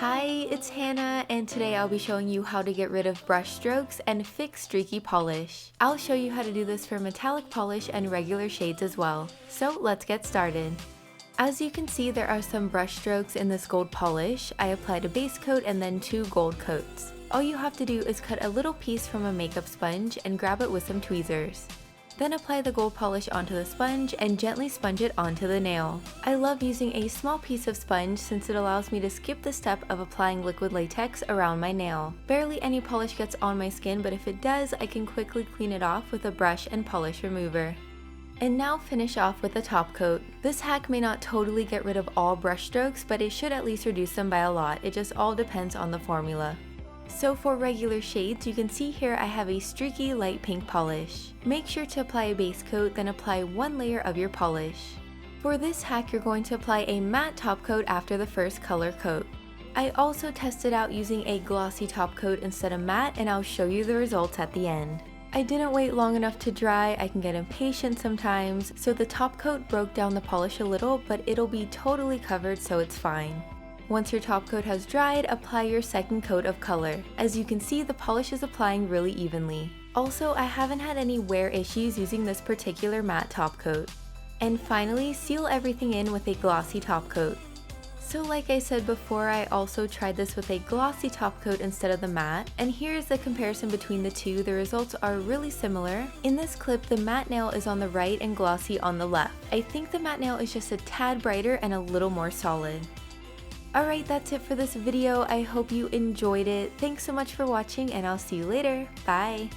Hi, it's Hannah, and today I'll be showing you how to get rid of brush strokes and fix streaky polish. I'll show you how to do this for metallic polish and regular shades as well. So let's get started. As you can see, there are some brush strokes in this gold polish. I applied a base coat and then 2 gold coats. All you have to do is cut a little piece from a makeup sponge and grab it with some tweezers. Then apply the gold polish onto the sponge and gently sponge it onto the nail. I love using a small piece of sponge since it allows me to skip the step of applying liquid latex around my nail. Barely any polish gets on my skin, but if it does, I can quickly clean it off with a brush and polish remover. And now finish off with a top coat. This hack may not totally get rid of all brush strokes, but it should at least reduce them by a lot. It just all depends on the formula. So for regular shades, you can see here I have a streaky light pink polish. Make sure to apply a base coat, then apply 1 layer of your polish. For this hack, you're going to apply a matte top coat after the first color coat. I also tested out using a glossy top coat instead of matte, and I'll show you the results at the end. I didn't wait long enough to dry. I can get impatient sometimes, so the top coat broke down the polish a little, but it'll be totally covered, so it's fine. Once your top coat has dried, apply your second coat of color. As you can see, the polish is applying really evenly. Also, I haven't had any wear issues using this particular matte top coat. And finally, seal everything in with a glossy top coat. So like I said before, I also tried this with a glossy top coat instead of the matte, and here's the comparison between the two. The results are really similar. In this clip, the matte nail is on the right and glossy on the left. I think the matte nail is just a tad brighter and a little more solid. Alright, that's it for this video. I hope you enjoyed it. Thanks so much for watching, and I'll see you later. Bye!